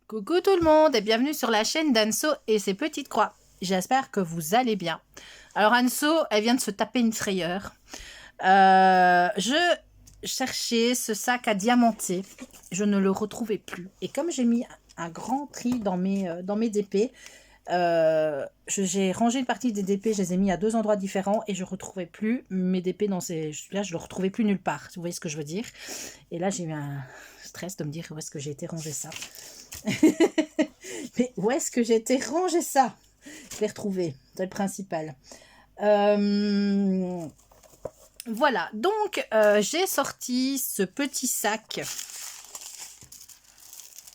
Coucou tout le monde et bienvenue sur la chaîne d'Anso et ses petites croix. J'espère que vous allez bien. Alors Anso, elle vient de se taper une frayeur. Je cherchais ce sac à diamanter. Je ne le retrouvais plus. Et comme j'ai mis un grand tri dans mes DP, j'ai rangé une partie des DP, je les ai mis à deux endroits différents et je ne retrouvais plus mes DP dans ces... Là, je ne le retrouvais plus nulle part. Vous voyez ce que je veux dire? Et là, j'ai eu un stress de me dire où est-ce que j'ai été ranger ça. Mais où est-ce que j'ai été ranger ça? Je l'ai retrouvé, c'est le principal. Voilà, donc j'ai sorti ce petit sac.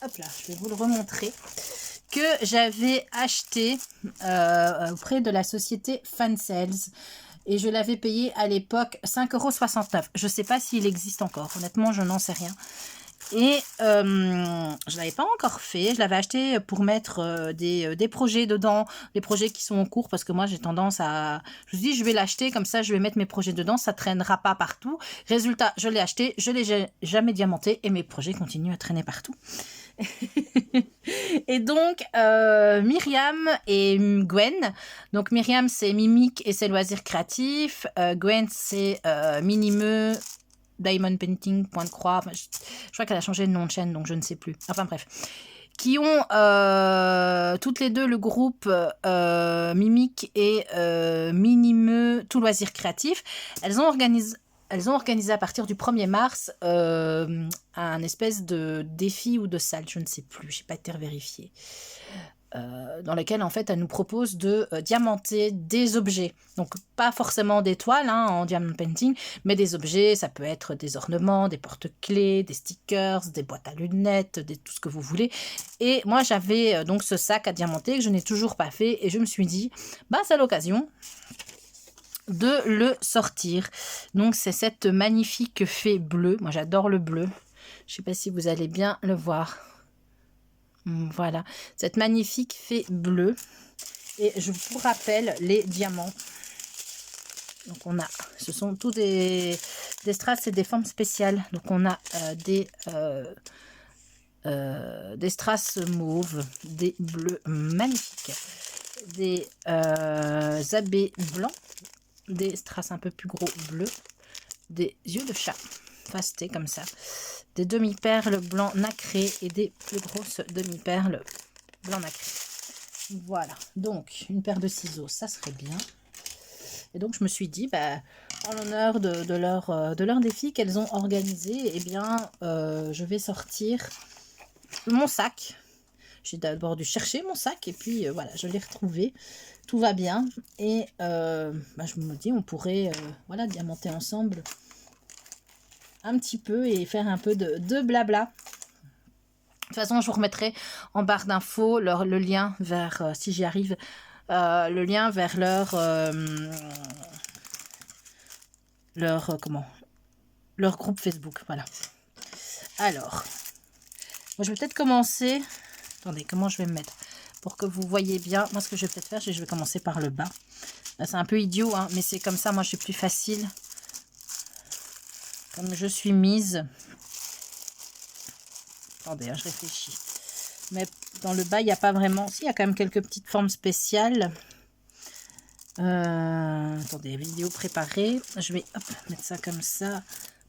Hop là, je vais vous le remontrer. Que j'avais acheté auprès de la société Fansales. Et je l'avais payé à l'époque 5,69 €. Je ne sais pas s'il existe encore. Honnêtement, je n'en sais rien. Et je ne l'avais pas encore fait. Je l'avais acheté pour mettre des projets dedans, des projets qui sont en cours, parce que moi j'ai tendance à... Je me dis, je vais l'acheter, comme ça je vais mettre mes projets dedans, ça ne traînera pas partout. Résultat, je l'ai acheté, je ne l'ai jamais diamanté et mes projets continuent à traîner partout. Et donc Myriam et Gwen. Donc Myriam c'est Mimique et ses loisirs créatifs. Gwen c'est Minimeux, Diamond Painting, Point de Croix. Enfin, je crois qu'elle a changé de nom de chaîne, donc je ne sais plus. Enfin bref. Qui ont toutes les deux le groupe Mimique et Minimeux, tout loisir créatif. Elles ont organisé à partir du 1er mars un espèce de défi ou de salle, je ne sais plus, je n'ai pas été vérifiée. Dans lequel en fait elle nous propose de diamanter des objets, donc pas forcément des toiles en diamond painting, mais des objets, ça peut être des ornements, des porte-clés, des stickers, des boîtes à lunettes, tout ce que vous voulez. Et moi j'avais donc ce sac à diamanter que je n'ai toujours pas fait et je me suis dit bah c'est l'occasion de le sortir. Donc c'est cette magnifique fée bleue, moi j'adore le bleu, je sais pas si vous allez bien le voir. Voilà, cette magnifique fée bleue. Et je vous rappelle les diamants. Donc on a, ce sont tous des strass et des formes spéciales. Donc on a des strass mauves, des bleus magnifiques, des abbés blancs, des strass un peu plus gros bleus, des yeux de chat pastés comme ça, des demi-perles blancs nacrés et des plus grosses demi-perles blanc nacré. Voilà, donc une paire de ciseaux, ça serait bien. Et donc je me suis dit, en l'honneur de leur défi qu'elles ont organisé, eh bien je vais sortir mon sac. J'ai d'abord dû chercher mon sac et puis voilà, je l'ai retrouvé. Tout va bien. Et je me dis, on pourrait voilà, diamanter ensemble un petit peu et faire un peu de blabla. De toute façon, je vous remettrai en barre d'infos le lien vers, si j'y arrive, le lien vers leur groupe Facebook. Voilà. Alors, moi, je vais peut-être commencer. Attendez, comment je vais me mettre pour que vous voyez bien. Moi, ce que je vais peut-être faire, je vais commencer par le bas. C'est un peu idiot, hein, mais c'est comme ça. Moi, je suis plus facile. Comme je suis mise. Attendez, hein, je réfléchis. Mais dans le bas, il n'y a pas vraiment... Si, il y a quand même quelques petites formes spéciales. Attendez, vidéo préparée. Je vais mettre ça comme ça.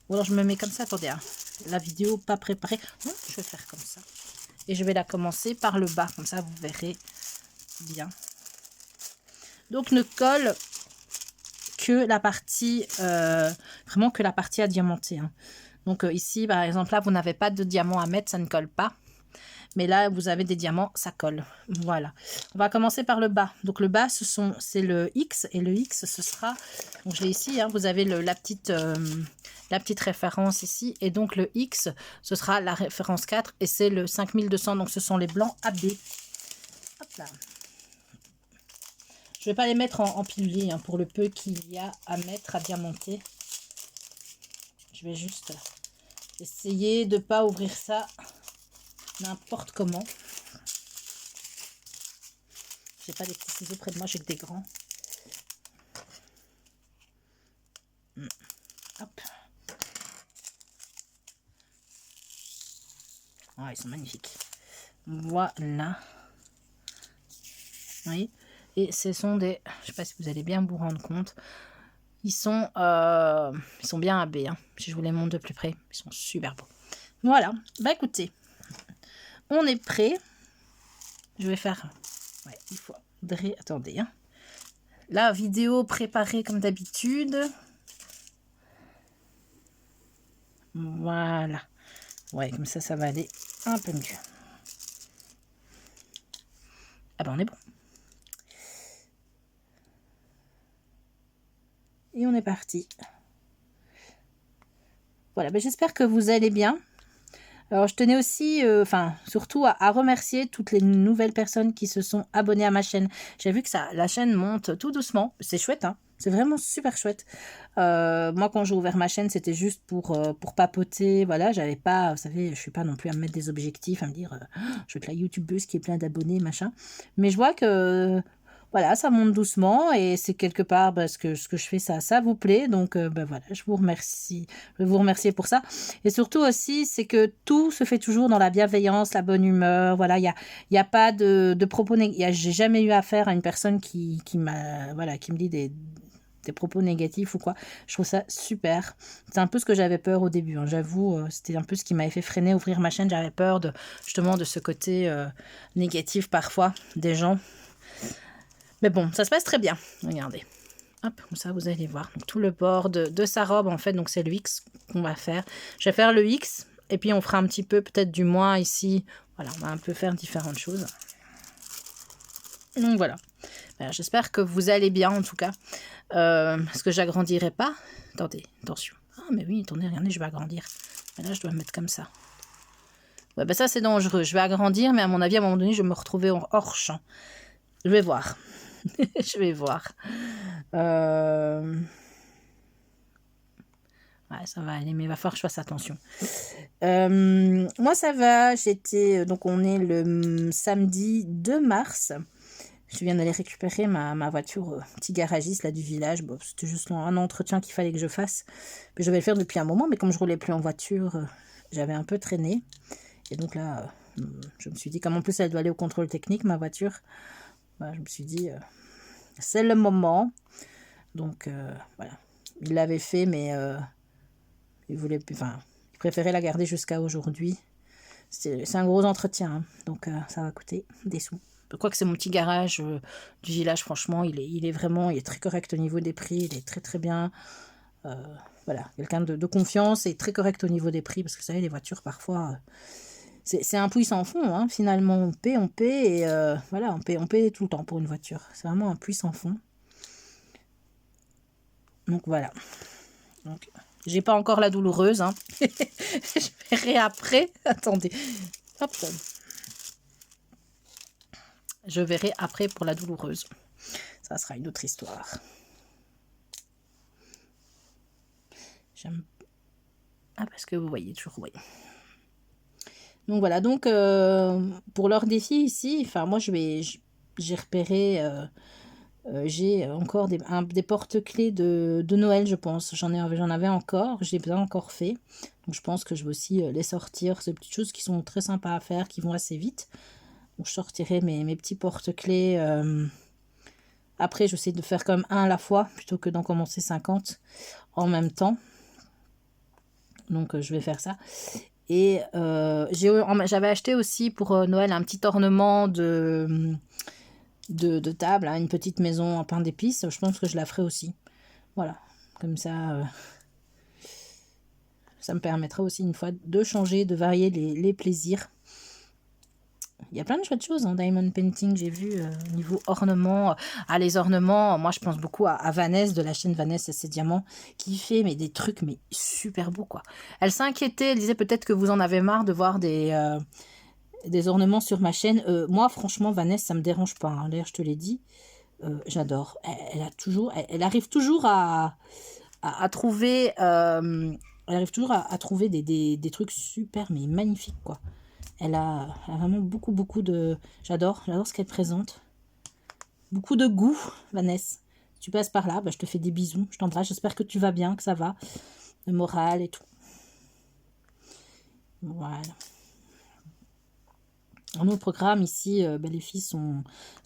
Ou alors je me mets comme ça. Attendez, hein. La vidéo pas préparée. Non, je vais faire comme ça. Et je vais la commencer par le bas. Comme ça, vous verrez bien. Donc, ne colle que la partie... vraiment que la partie à diamanter. Hein. Donc, ici, par exemple, là, vous n'avez pas de diamant à mettre. Ça ne colle pas. Mais là, vous avez des diamants, ça colle. Voilà. On va commencer par le bas. Donc, le bas, c'est le X. Et le X, ce sera... Donc, je l'ai ici. Hein, vous avez la petite référence ici. Et donc, le X, ce sera la référence 4. Et c'est le 5200. Donc, ce sont les blancs AB. Hop là. Je ne vais pas les mettre en pilulé. Hein, pour le peu qu'il y a à mettre, à diamanter. Je vais juste essayer de ne pas ouvrir ça n'importe comment. J'ai pas des petits ciseaux près de moi, j'ai que des grands. Hop. Ah, ils sont magnifiques. Voilà. Oui. Et ce sont des... Je sais pas si vous allez bien vous rendre compte. Ils sont bien habillés. Hein. Si je vous les montre de plus près, ils sont super beaux. Voilà. Bah écoutez, on est prêt. Je vais faire... Ouais, il faudrait... Attendez. Hein. La vidéo préparée comme d'habitude. Voilà. Ouais, comme ça va aller un peu mieux. Ah ben, on est bon. Et on est parti. Voilà, ben j'espère que vous allez bien. Alors, je tenais aussi, surtout à remercier toutes les nouvelles personnes qui se sont abonnées à ma chaîne. J'ai vu que la chaîne monte tout doucement. C'est chouette, hein. C'est vraiment super chouette. Moi, quand j'ai ouvert ma chaîne, c'était juste pour papoter. Voilà, j'avais pas, vous savez, je suis pas non plus à me mettre des objectifs, à me dire, je veux être la youtubeuse qui est plein d'abonnés, machin. Mais je vois que, voilà, ça monte doucement et c'est quelque part ce que je fais, ça vous plaît. Donc, voilà, je vous remercie. Je vais vous remercier pour ça. Et surtout aussi, c'est que tout se fait toujours dans la bienveillance, la bonne humeur. Voilà, il y a pas de propos négatifs. J'ai jamais eu affaire à une personne qui me dit des propos négatifs ou quoi. Je trouve ça super. C'est un peu ce que j'avais peur au début. Hein. J'avoue, c'était un peu ce qui m'avait fait freiner, ouvrir ma chaîne. J'avais peur justement de ce côté négatif parfois des gens. Mais bon, ça se passe très bien. Regardez. Hop, comme ça, vous allez voir. Donc, tout le bord de sa robe, en fait, donc c'est le X qu'on va faire. Je vais faire le X, et puis on fera un petit peu peut-être du moins ici. Voilà, on va un peu faire différentes choses. Donc voilà. J'espère que vous allez bien, en tout cas. Parce que j'agrandirai pas. Attendez, attention. Ah, mais oui, attendez, regardez, je vais agrandir. Mais là, je dois me mettre comme ça. Ouais, ben ça, c'est dangereux. Je vais agrandir, mais à mon avis, à un moment donné, je vais me retrouver hors champ. Je vais voir. Je vais voir. Ouais, ça va aller, mais il va falloir que je fasse attention. Moi, ça va. Donc, on est le samedi 2 mars. Je viens d'aller récupérer ma voiture au petit garagiste là, du village. Bon, c'était juste un entretien qu'il fallait que je fasse. Mais je vais le faire depuis un moment, mais comme je roulais plus en voiture, j'avais un peu traîné. Et donc là, je me suis dit, comme en plus elle doit aller au contrôle technique, ma voiture, je me suis dit, c'est le moment. Donc voilà, il l'avait fait, mais il préférait la garder jusqu'à aujourd'hui. C'est un gros entretien, hein, donc ça va coûter des sous. Je crois que c'est mon petit garage du village, franchement, il est très correct au niveau des prix, il est très très bien. Voilà, quelqu'un de confiance et très correct au niveau des prix, parce que vous savez, les voitures parfois, c'est un puits sans fond, hein, finalement, on paie, et voilà, on paie tout le temps pour une voiture. C'est vraiment un puits sans fond. Donc voilà. Donc, j'ai pas encore la douloureuse, hein. Je verrai après. Attendez. Hop. Je verrai après pour la douloureuse. Ça sera une autre histoire. J'aime... Ah, parce que vous voyez toujours, oui. Donc voilà, donc pour leur défi ici, enfin moi j'ai repéré, j'ai encore des porte-clés de Noël, je pense. J'en avais encore, je l'ai pas encore fait. Donc je pense que je vais aussi les sortir. Ces petites choses qui sont très sympas à faire, qui vont assez vite. Donc je sortirai mes petits porte-clés. Après, je vais essayer de faire comme un à la fois, plutôt que d'en commencer 50 en même temps. Donc je vais faire ça. Et j'avais acheté aussi pour Noël un petit ornement de table, hein, une petite maison en pain d'épices. Je pense que je la ferai aussi. Voilà, comme ça, ça me permettra aussi une fois de changer, de varier les plaisirs. Il y a plein de chouettes choses en diamond painting, j'ai vu au niveau ornements. Les ornements, moi je pense beaucoup à Vanessa de la chaîne Vanessa et ses diamants, qui fait des trucs super beaux, quoi. Elle s'inquiétait, elle disait peut-être que vous en avez marre de voir des ornements sur ma chaîne. Moi franchement Vanessa, ça me dérange pas, hein. D'ailleurs je te l'ai dit, j'adore. Elle arrive toujours à trouver, à trouver des trucs super mais magnifiques, quoi. Elle a vraiment beaucoup de... J'adore ce qu'elle présente. Beaucoup de goût, Vanessa. Si tu passes par là, je te fais des bisous. Je t'embrasse. J'espère que tu vas bien, que ça va. Le moral et tout. Voilà. Nos programmes ici, les filles sont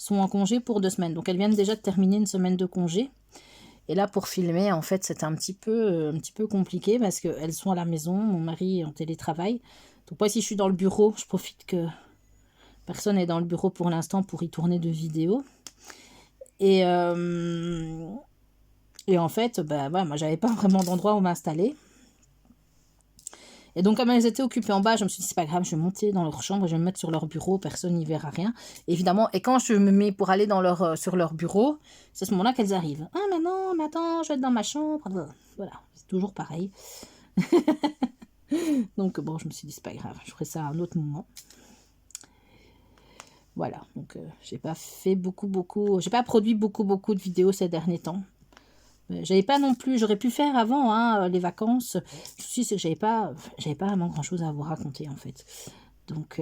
en congé pour 2 semaines. Donc elles viennent déjà de terminer une semaine de congé. Et là, pour filmer, en fait, c'était un petit peu compliqué parce qu'elles sont à la maison, mon mari est en télétravail. Donc moi, si je suis dans le bureau, je profite que personne n'est dans le bureau pour l'instant pour y tourner de vidéos. Et en fait, ouais, moi, j'avais pas vraiment d'endroit où m'installer. Et donc, comme elles étaient occupées en bas, je me suis dit, c'est pas grave, je vais monter dans leur chambre, je vais me mettre sur leur bureau, personne n'y verra rien. Évidemment, et quand je me mets pour aller sur leur bureau, c'est à ce moment-là qu'elles arrivent. Ah, mais non, mais attends, je vais être dans ma chambre. Voilà, c'est toujours pareil. Donc, bon, je me suis dit, c'est pas grave, je ferai ça à un autre moment. Voilà, donc j'ai pas fait j'ai pas produit beaucoup de vidéos ces derniers temps. J'avais pas non plus, j'aurais pu faire avant hein, les vacances. Le souci c'est que j'avais pas vraiment grand chose à vous raconter en fait. Donc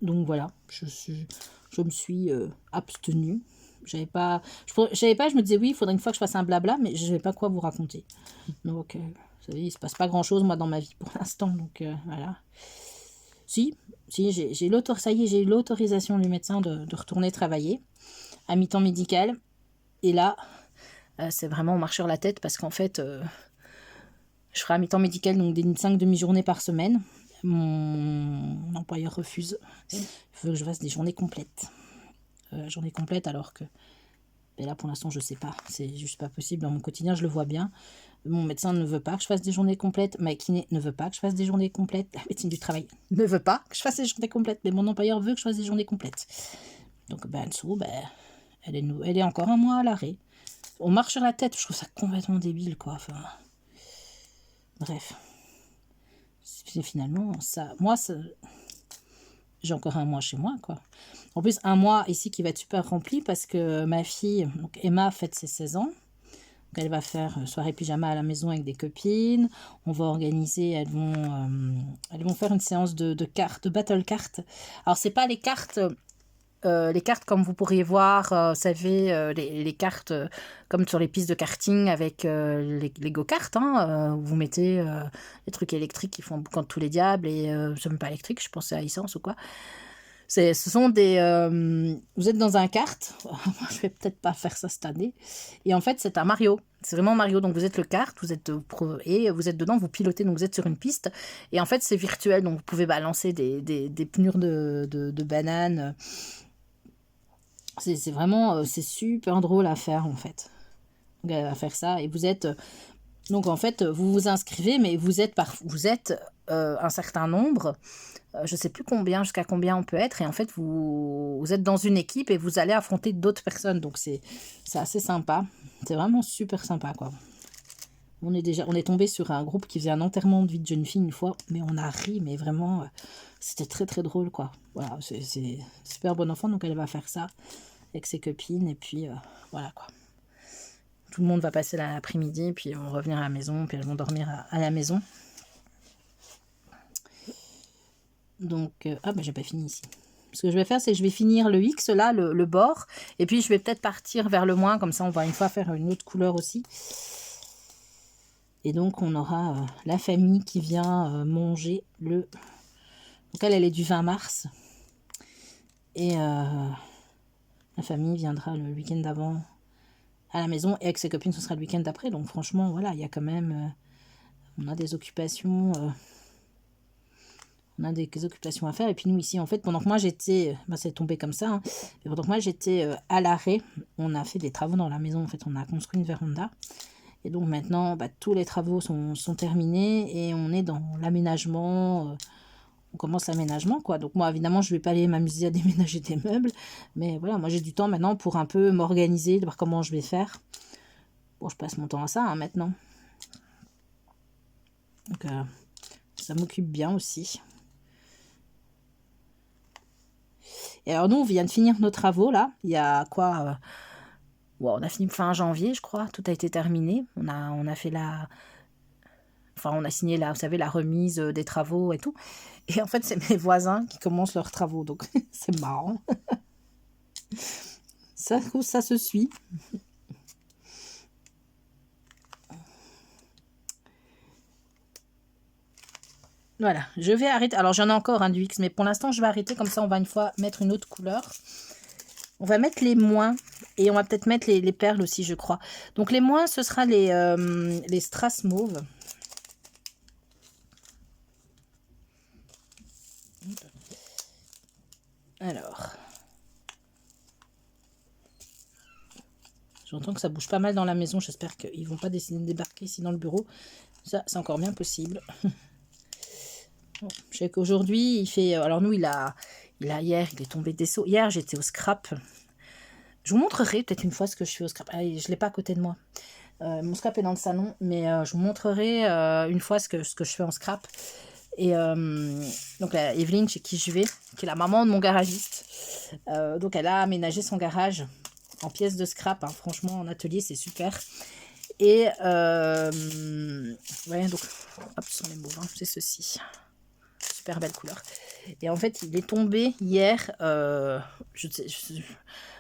voilà, je me suis abstenue. Je me disais oui, il faudrait une fois que je fasse un blabla, mais je savais pas quoi vous raconter. Donc vous savez, il se passe pas grand chose moi dans ma vie pour l'instant, donc voilà. Si, j'ai eu l'autorisation du médecin de retourner travailler à mi-temps médical. Et là, c'est vraiment on marche sur la tête parce qu'en fait, je ferai à mi-temps médical, donc des 5 demi-journées par semaine. Mon employeur refuse. Il veut que je fasse des journées complètes. Journées complètes alors que là pour l'instant je sais pas. C'est juste pas possible. Dans mon quotidien je le vois bien. Mon médecin ne veut pas que je fasse des journées complètes. Ma kiné ne veut pas que je fasse des journées complètes. La médecine du travail ne veut pas que je fasse des journées complètes. Mais mon employeur veut que je fasse des journées complètes. Donc Anso, elle est encore un mois à l'arrêt. On marche sur la tête. Je trouve ça complètement débile quoi. Enfin, bref. Finalement, j'ai encore un mois chez moi, quoi. En plus, un mois ici qui va être super rempli parce que ma fille, donc Emma, fête ses 16 ans. Donc elle va faire soirée pyjama à la maison avec des copines. On va organiser, elles vont faire une séance de cartes, de battle cartes. Alors, c'est pas les cartes comme vous pourriez voir, vous savez, les cartes comme sur les pistes de karting avec les go-karts, hein, où vous mettez les trucs électriques qui font un boucan de tous les diables, et c'est même pas électrique, je pensais à essence ou quoi. Ce sont vous êtes dans un kart, je vais peut-être pas faire ça cette année, et en fait c'est un Mario, c'est vraiment Mario, donc vous êtes le kart, et vous êtes dedans, vous pilotez, donc vous êtes sur une piste, et en fait c'est virtuel, donc vous pouvez balancer des pnurs de bananes. C'est vraiment, c'est super drôle à faire en fait. Donc, elle va faire ça et vous êtes, donc en fait, vous vous inscrivez, mais vous êtes un certain nombre, je sais plus jusqu'à combien on peut être, et en fait vous êtes dans une équipe et vous allez affronter d'autres personnes, donc c'est assez sympa, c'est vraiment super sympa quoi. On est tombé sur un groupe qui faisait un enterrement de vie de jeune fille une fois, mais on a ri, mais vraiment, c'était très très drôle quoi. Voilà, c'est super bon enfant, donc elle va faire ça avec ses copines, et puis voilà quoi. Tout le monde va passer l'après-midi, puis on revient à la maison, puis elles vont dormir à la maison. Donc, j'ai pas fini ici. Ce que je vais faire, c'est que je vais finir le X là, le bord, et puis je vais peut-être partir vers le moins, comme ça on va une fois faire une autre couleur aussi. Et donc on aura la famille qui vient manger le... Donc elle est du 20 mars. Et la famille viendra le week-end d'avant à la maison, et avec ses copines ce sera le week-end d'après. Donc franchement, voilà, il y a quand même... on a des occupations... on a des occupations à faire. Et puis nous ici, en fait, pendant que moi j'étais... c'est tombé comme ça. Hein, mais pendant que moi j'étais à l'arrêt, on a fait des travaux dans la maison. En fait, on a construit une véranda. Et donc maintenant, tous les travaux sont terminés et on est dans l'aménagement. On commence l'aménagement, quoi. Donc moi, évidemment, je vais pas aller m'amuser à déménager des meubles. Mais voilà, moi j'ai du temps maintenant pour un peu m'organiser, de voir comment je vais faire. Bon, je passe mon temps à ça, hein, maintenant. Donc ça m'occupe bien aussi. Et alors nous, on vient de finir nos travaux, là. Il y a quoi on a fini fin janvier, je crois. Tout a été terminé. On a fait on a signé, vous savez, la remise des travaux et tout. Et en fait, c'est mes voisins qui commencent leurs travaux. Donc, c'est marrant. Ça se suit. Voilà, je vais arrêter. Alors, j'en ai encore un du X, mais pour l'instant, je vais arrêter. Comme ça, on va une fois mettre une autre couleur. On va mettre les moins. Et on va peut-être mettre les perles aussi, je crois. Donc, les moins, ce sera les strass mauves. Alors. J'entends que ça bouge pas mal dans la maison. J'espère qu'ils vont pas décider de débarquer ici dans le bureau. Ça, c'est encore bien possible. Bon, je sais qu'aujourd'hui, il fait... Alors nous, hier, il est tombé des seaux. Hier, j'étais au scrap. Je vous montrerai peut-être une fois ce que je fais au scrap. Ah, je ne l'ai pas à côté de moi. Mon scrap est dans le salon, mais je vous montrerai une fois ce que je fais en scrap. Et donc, Evelyne, chez qui je vais, qui est la maman de mon garagiste, donc elle a aménagé son garage en pièces de scrap. Hein. Franchement, en atelier, c'est super. Et ouais, donc, hop, ce sont les mauves, hein, c'est ceci. Super belle couleur. Et en fait, il est tombé hier,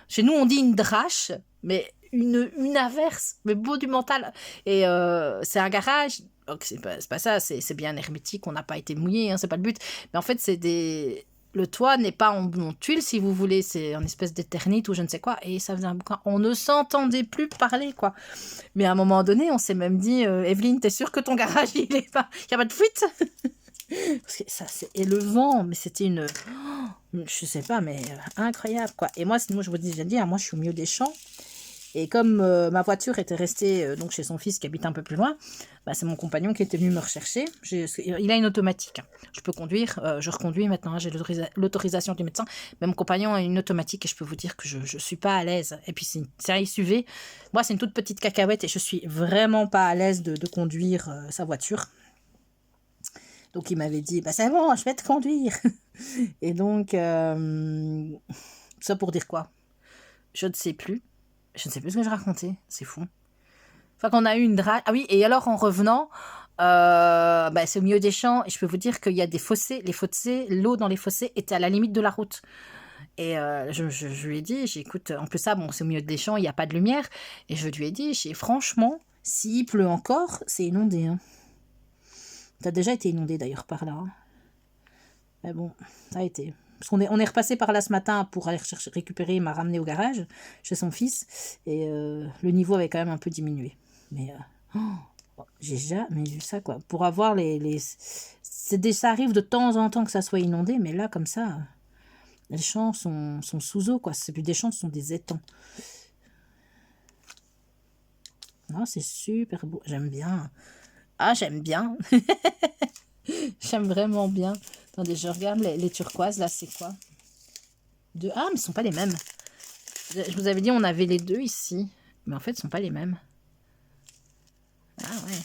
chez nous on dit une drache, mais une averse, mais beau du mental. Et c'est un garage, donc c'est pas ça, c'est bien hermétique, on n'a pas été mouillé, hein, c'est pas le but. Mais en fait, le toit n'est pas en tuile, si vous voulez, c'est en espèce d'éternite ou je ne sais quoi, et ça faisait un boucan. On ne s'entendait plus parler, quoi. Mais à un moment donné, on s'est même dit, Evelyne, t'es sûre que ton garage, il n'y a pas de fuite? Parce que ça, et le vent, mais c'était je sais pas, mais incroyable, quoi. Et moi, je vous dis, j'ai dit, hein, moi, je suis au milieu des champs. Et comme ma voiture était restée donc chez son fils qui habite un peu plus loin, bah, c'est mon compagnon qui était venu me rechercher. Il a une automatique. Je peux conduire, je reconduis maintenant, hein, j'ai l'autorisation du médecin. Mais mon compagnon a une automatique et je peux vous dire que je ne suis pas à l'aise. Et puis c'est une série SUV. Moi, c'est une toute petite cacahuète et je suis vraiment pas à l'aise de conduire sa voiture. Donc il m'avait dit, bah c'est bon, je vais te conduire. Et donc, ça pour dire quoi? Je ne sais plus. Je ne sais plus ce que je racontais. C'est fou. Enfin, qu'on a eu une drague. Ah oui, et alors en revenant, bah, c'est au milieu des champs. Et je peux vous dire qu'il y a des fossés. Les fossés, l'eau dans les fossés était à la limite de la route. Et je lui ai dit, écoute, en plus ça, bon, c'est au milieu des champs, il n'y a pas de lumière. Et je lui ai dit, franchement, s'il pleut encore, c'est inondé. Hein. Ça a déjà été inondé d'ailleurs par là. Hein. Mais bon, ça a été. Parce on est repassé par là ce matin pour aller récupérer, il m'a ramené au garage chez son fils. Et le niveau avait quand même un peu diminué. Mais j'ai jamais vu ça, quoi. Pour avoir ça arrive de temps en temps que ça soit inondé, mais là, comme ça, les champs sont sous eau, quoi. C'est plus des champs, ce sont des étangs. Non, c'est super beau. J'aime bien. Ah, j'aime bien. J'aime vraiment bien. Attendez, je regarde les turquoises, là, c'est quoi? Ah, mais ce ne sont pas les mêmes. Je vous avais dit, on avait les deux ici. Mais en fait, ce ne sont pas les mêmes. Ah ouais.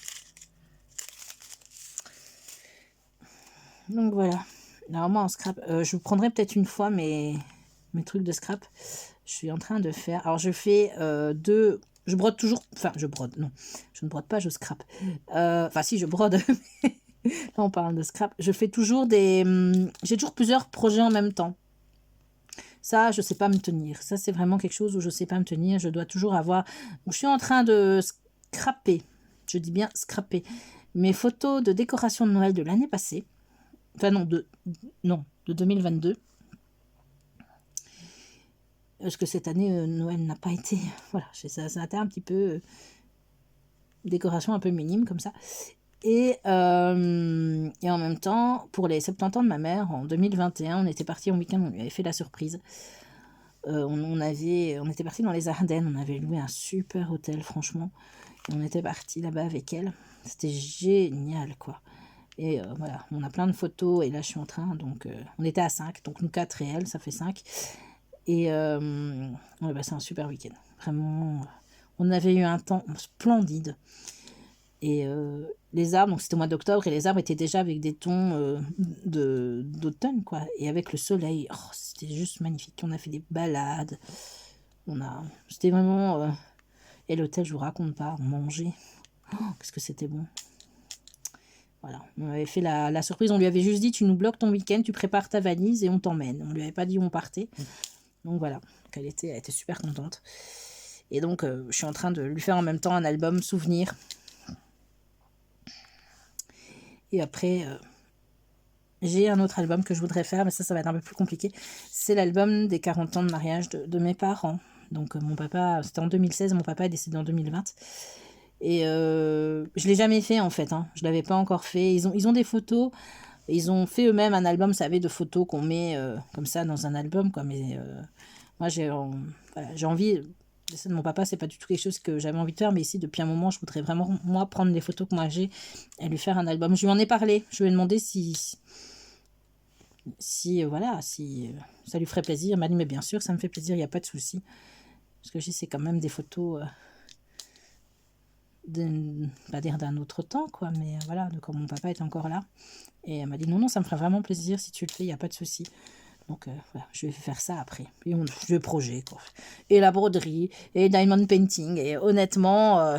Donc voilà. Normalement, en scrap, je vous prendrai peut-être une fois mes trucs de scrap. Je suis en train de faire... Alors, je fais deux... Je brode toujours... Enfin, je brode, non. Je ne brode pas, je scrap. Enfin, si, je brode. Là, on parle de scrap. Je fais toujours des... J'ai toujours plusieurs projets en même temps. Ça, je ne sais pas me tenir. Ça, c'est vraiment quelque chose où je ne sais pas me tenir. Je dois toujours avoir... Je suis en train de scraper. Je dis bien scraper. Mes photos de décoration de Noël de l'année passée. Enfin, non, de 2022. Parce que cette année, Noël n'a pas été... Voilà, ça a été un petit peu... décoration un peu minime, comme ça. Et en même temps, pour les 70 ans de ma mère, en 2021, on était parti en week-end, on lui avait fait la surprise. On était parti dans les Ardennes, on avait loué un super hôtel, franchement. Et on était parti là-bas avec elle. C'était génial, quoi. Et voilà, on a plein de photos, et là je suis en train, donc on était à 5, donc nous 4 et elle, ça fait 5. Et on a passé un super week-end. Vraiment, on avait eu un temps splendide. Et les arbres, donc c'était au mois d'octobre, et les arbres étaient déjà avec des tons d'automne, quoi. Et avec le soleil, c'était juste magnifique. On a fait des balades. C'était vraiment... Et l'hôtel, je vous raconte pas, on mangeait. Qu'est-ce que c'était bon. Voilà, on avait fait la surprise. On lui avait juste dit, tu nous bloques ton week-end, tu prépares ta valise et on t'emmène. On lui avait pas dit où on partait. Donc voilà, donc elle était super contente. Et donc, je suis en train de lui faire en même temps un album souvenir. Et après, j'ai un autre album que je voudrais faire, mais ça va être un peu plus compliqué. C'est l'album des 40 ans de mariage de mes parents. Donc mon papa, c'était en 2016, mon papa est décédé en 2020. Et je l'ai jamais fait en fait, hein. Je l'avais pas encore fait. Ils ont des photos. Ils ont fait eux-mêmes un album, vous savez, de photos qu'on met comme ça dans un album, quoi. Mais moi, voilà, j'ai envie. Ça de mon papa, c'est pas du tout quelque chose que j'avais envie de faire, mais ici, depuis un moment, je voudrais vraiment, moi, prendre les photos que moi j'ai et lui faire un album. Je lui en ai parlé. Je lui ai demandé si voilà, si ça lui ferait plaisir. Il m'a dit, mais bien sûr, ça me fait plaisir, il n'y a pas de souci. Parce que c'est quand même des photos, pas dire d'un autre temps, quoi, mais voilà, de quand mon papa est encore là. Et elle m'a dit, non, non, ça me ferait vraiment plaisir si tu le fais, il n'y a pas de souci. Donc, voilà, je vais faire ça après. Puis, le projet, quoi. Et la broderie, et diamond painting. Et honnêtement,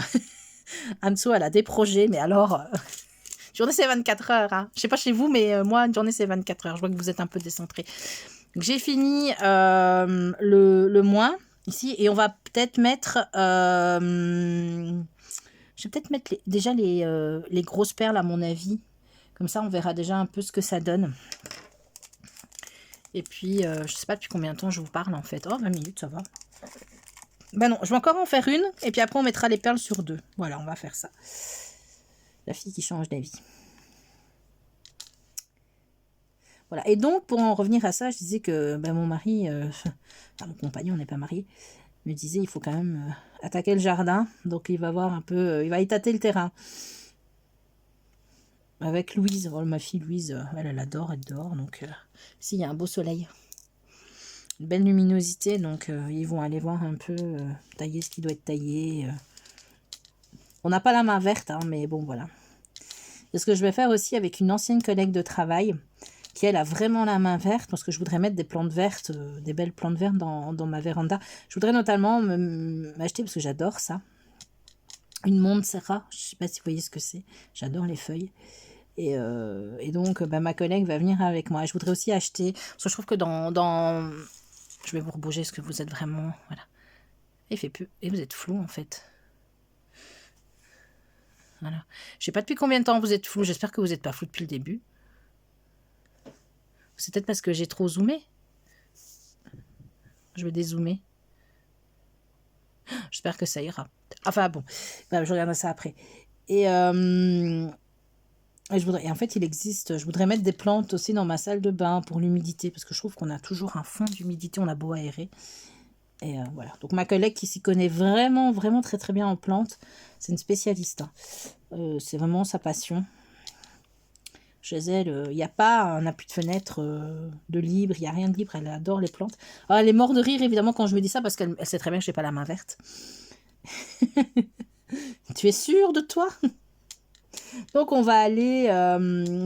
Anso, elle a des projets, mais alors, journée, c'est 24 heures. Hein. Je sais pas chez vous, mais moi, une journée, c'est 24 heures. Je vois que vous êtes un peu décentré. Donc, j'ai fini le mois ici, et on va peut-être mettre... je vais peut-être mettre déjà les grosses perles, à mon avis. Comme ça, on verra déjà un peu ce que ça donne. Et puis, je sais pas depuis combien de temps je vous parle en fait. Oh, 20 minutes, ça va. Ben non, je vais encore en faire une. Et puis après, on mettra les perles sur 2. Voilà, on va faire ça. La fille qui change d'avis. Voilà. Et donc, pour en revenir à ça, je disais que ben, mon mari, enfin, mon compagnon, on n'est pas marié, me disait il faut quand même attaquer le jardin. Donc, il va voir un peu, il va y tâter le terrain. Avec Louise, oh, ma fille Louise, elle adore être dehors. Donc, ici, il y a un beau soleil. Une belle luminosité, donc ils vont aller voir un peu tailler ce qui doit être taillé. On n'a pas la main verte, hein, mais bon, voilà. C'est ce que je vais faire aussi avec une ancienne collègue de travail, qui elle a vraiment la main verte, parce que je voudrais mettre des plantes vertes, des belles plantes vertes dans ma véranda. Je voudrais notamment m'acheter, parce que j'adore ça, une Montserrat. Je ne sais pas si vous voyez ce que c'est. J'adore les feuilles. Et donc, bah, ma collègue va venir avec moi. Et je voudrais aussi acheter, parce que je trouve que dans... Je vais vous rebouger, parce que vous êtes vraiment... Voilà. Il fait plus. Et vous êtes flou, en fait. Voilà. Je sais pas depuis combien de temps vous êtes flou. J'espère que vous n'êtes pas flou depuis le début. C'est peut-être parce que j'ai trop zoomé. Je vais dézoomer. J'espère que ça ira. Enfin bon, je regarderai ça après. Et en fait, il existe, je voudrais mettre des plantes aussi dans ma salle de bain pour l'humidité, parce que je trouve qu'on a toujours un fond d'humidité, on a beau aérer. Et voilà. Donc ma collègue qui s'y connaît vraiment, vraiment très très bien en plantes, c'est une spécialiste. Hein. C'est vraiment sa passion. Chez elle, il n'y a pas un appui de fenêtre de libre, il n'y a rien de libre, elle adore les plantes. Alors, elle est morte de rire évidemment quand je me dis ça, parce qu'elle sait très bien que je n'ai pas la main verte. Tu es sûre de toi? Donc on va aller,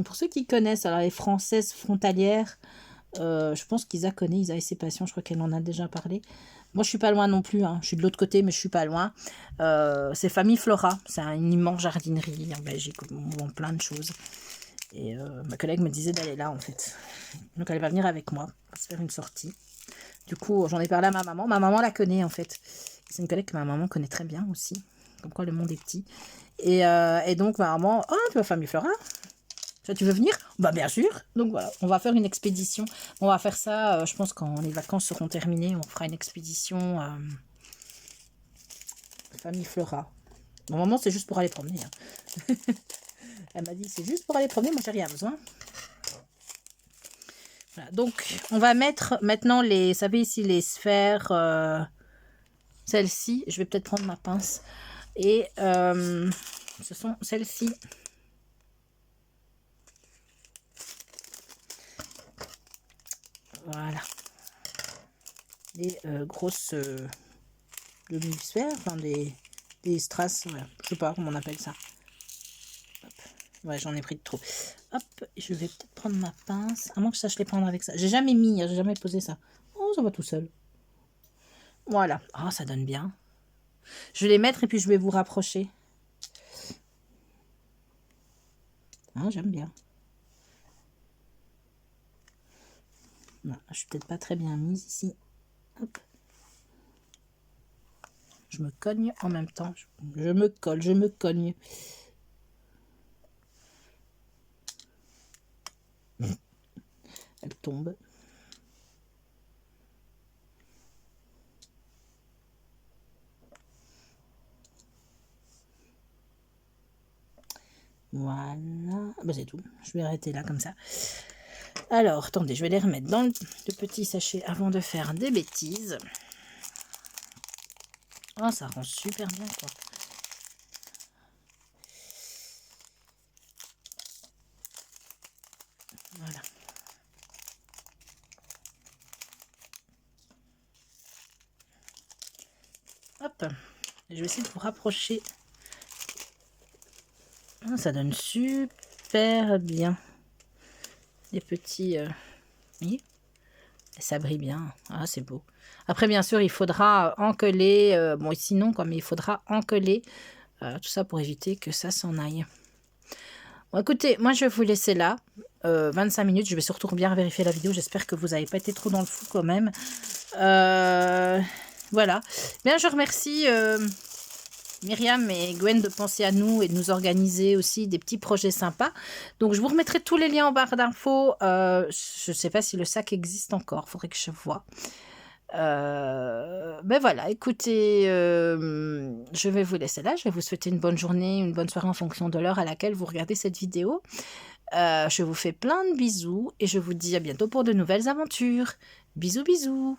pour ceux qui connaissent, alors les Françaises frontalières, je pense qu'Isa connaît, Isa et ses patients, je crois qu'elle en a déjà parlé. Moi je suis pas loin non plus, hein. Je suis de l'autre côté mais je suis pas loin. C'est Famille Flora, c'est une immense jardinerie en Belgique, où on vend plein de choses. Et ma collègue me disait d'aller là en fait. Donc elle va venir avec moi, on va se faire une sortie. Du coup j'en ai parlé à ma maman la connaît en fait. C'est une collègue que ma maman connaît très bien aussi, comme quoi le monde est petit. Et donc ma maman, oh tu vas Famille Flora, tu veux venir? Bah bien sûr. Donc voilà, on va faire une expédition. On va faire ça, je pense quand les vacances seront terminées, on fera une expédition Famille Flora. Bon, maman, c'est juste pour aller promener. Hein. Elle m'a dit, c'est juste pour aller promener, moi j'ai rien besoin. Voilà, donc on va mettre maintenant les, vous savez ici les sphères, celles-ci. Je vais peut-être prendre ma pince. Et ce sont celles-ci. Voilà. Des grosses demi-sphères, enfin des strass, voilà. Je sais pas comment on appelle ça. Hop. Ouais, j'en ai pris de trop. Hop, je vais peut-être prendre ma pince. À moins que je sache les prendre avec ça. J'ai jamais mis, j'ai jamais posé ça. Oh, ça va tout seul. Voilà. Oh, ça donne bien. Je vais les mettre et puis je vais vous rapprocher. Ah, j'aime bien. Voilà, je suis peut-être pas très bien mise ici. Hop. Je me cogne en même temps. Je me colle, je me cogne. Elle tombe. Voilà, bah, c'est tout. Je vais arrêter là comme ça. Alors, attendez, je vais les remettre dans le petit sachet avant de faire des bêtises. Oh, ça rend super bien, quoi. Voilà. Hop, je vais essayer de vous rapprocher. Oh, ça donne super bien. Les petits... oui, ça brille bien. Ah, c'est beau. Après, bien sûr, il faudra encoller. Bon, ici non, quoi, mais il faudra encoller tout ça pour éviter que ça s'en aille. Bon, écoutez, moi, je vais vous laisser là. 25 minutes. Je vais surtout bien vérifier la vidéo. J'espère que vous n'avez pas été trop dans le fou quand même. Voilà. Bien, je remercie Myriam et Gwen de penser à nous et de nous organiser aussi des petits projets sympas. Donc, je vous remettrai tous les liens en barre d'infos. Je ne sais pas si le sac existe encore. Il faudrait que je vois. Ben voilà, écoutez, je vais vous laisser là. Je vais vous souhaiter une bonne journée, une bonne soirée en fonction de l'heure à laquelle vous regardez cette vidéo. Je vous fais plein de bisous et je vous dis à bientôt pour de nouvelles aventures. Bisous, bisous.